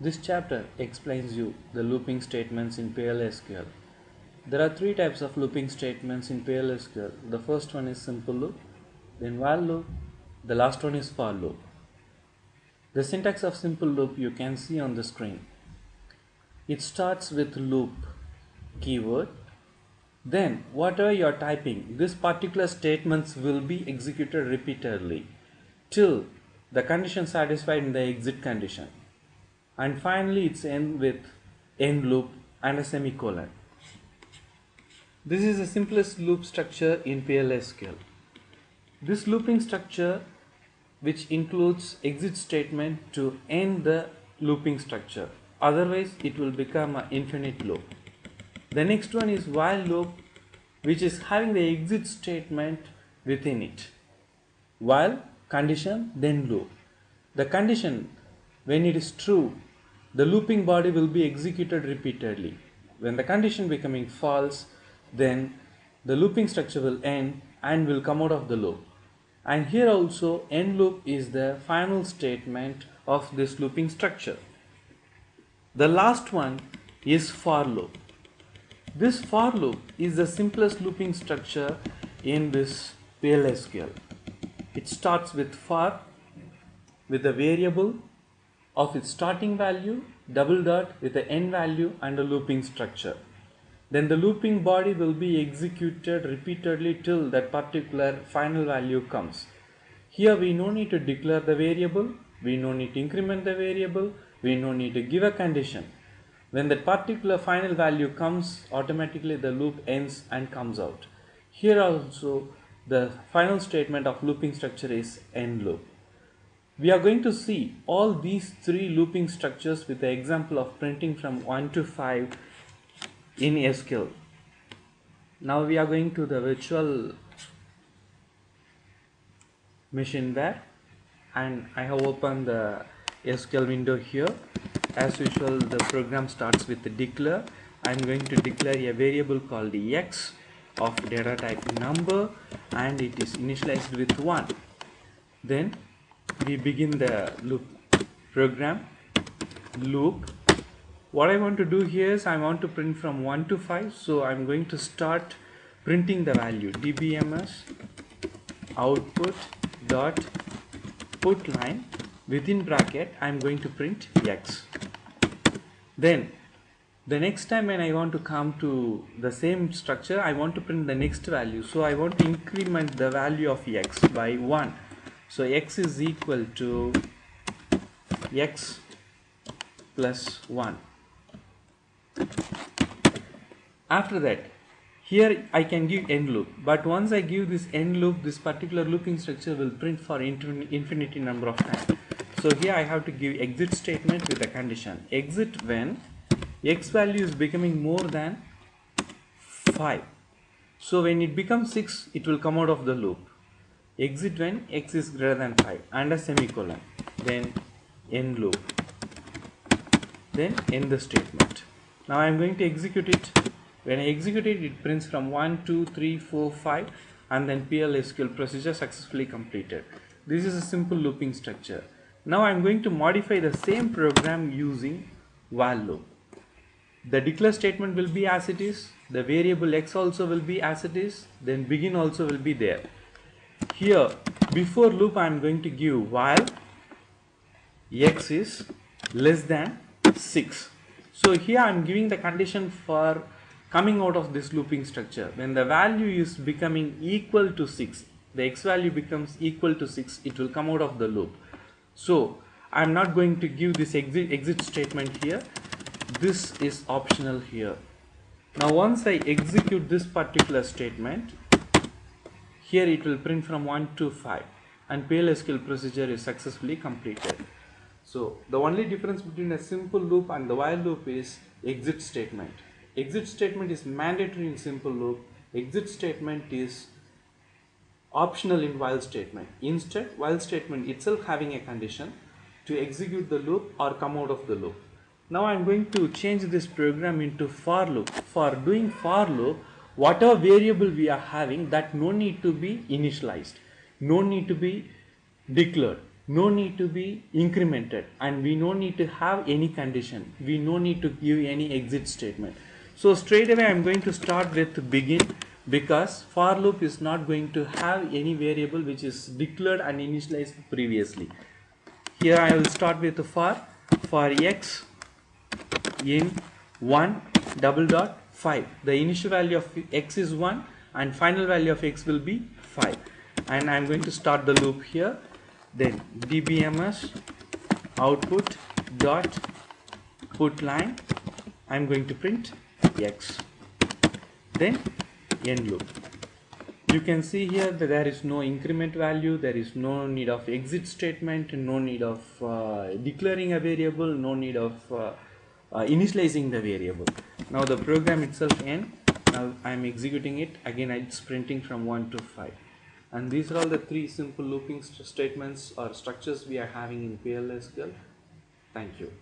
This chapter explains you the looping statements in PLSQL. There are three types of looping statements in PLSQL. The first one is simple loop, then while loop, the last one is for loop. The syntax of simple loop you can see on the screen. It starts with loop keyword. Then whatever you are typing, this particular statements will be executed repeatedly till the condition satisfied in the exit condition. And finally it's end with end loop and a semicolon. This is the simplest loop structure in PLSQL. This looping structure, which includes exit statement to end the looping structure, otherwise it will become an infinite loop. The next one is while loop, which is having the exit statement within it. While condition, then loop. The condition, when it is true, the looping body will be executed repeatedly. When the condition becoming false, then the looping structure will end and will come out of the loop. And here also end loop is the final statement of this looping structure. The last one is for loop. This for loop is the simplest looping structure in this PLSQL. It starts with for with a variable of its starting value, double dot with the end value and a looping structure. Then the looping body will be executed repeatedly till that particular final value comes. Here we no need to declare the variable, we no need to increment the variable, we no need to give a condition. When that particular final value comes, automatically the loop ends and comes out. Here also the final statement of looping structure is end loop. We are going to see all these three looping structures with the example of printing from 1 to 5 in SQL. Now we are going to the virtual machineWare and I have opened the SQL window here. As usual, the program starts with the declare. I am going to declare a variable called x of data type number and it is initialized with 1. Then we begin the loop program loop. What I want to do here is I want to print from 1 to 5, so I'm going to start printing the value dbms output dot put line within bracket. I'm going to print x. Then the next time when I want to come to the same structure, I want to print the next value, so I want to increment the value of x by 1. So x is equal to x plus 1. After that, here I can give end loop, but once I give this end loop, this particular looping structure will print for infinity number of times. So here I have to give exit statement with a condition. Exit when x value is becoming more than 5. So when it becomes 6, it will come out of the loop. Exit when x is greater than 5 and a semicolon. Then end loop. Then end the statement. Now I am going to execute it. When I execute it, it prints from 1, 2, 3, 4, 5 and then PLSQL procedure successfully completed. This is a simple looping structure. Now I am going to modify the same program using while loop. The declare statement will be as it is, the variable x also will be as it is, then begin also will be there. Here before loop I am going to give while x is less than 6. So here I am giving the condition for coming out of this looping structure. When the value is becoming equal to 6, the x value becomes equal to 6, it will come out of the loop. So I am not going to give this exit statement here. This is optional here. Now once I execute this particular statement, here it will print from 1 to 5 and PLSQL procedure is successfully completed. So the only difference between a simple loop and the while loop is exit statement. Exit statement is mandatory in simple loop. Exit statement is optional in while statement. Instead, while statement itself having a condition to execute the loop or come out of the loop. Now I am going to change this program into for loop. For doing for loop, whatever variable we are having, that no need to be initialized, no need to be declared. no need to be incremented, and we no need to have any condition, we no need to give any exit statement. So straight away I'm going to start with begin, because for loop is not going to have any variable which is declared and initialized previously. Here I will start with for x in 1 double dot 5. The initial value of x is 1 and final value of x will be 5, and I'm going to start the loop here. Then dbms output dot put line, I'm going to print x, then end loop. You can see here that there is no increment value, there is no need of exit statement, no need of declaring a variable, no need of initializing the variable. Now the program itself ends. Now I am executing it again, it's printing from 1 to 5. And these are all the 3 simple looping statements or structures we are having in PL SQL. Thank you.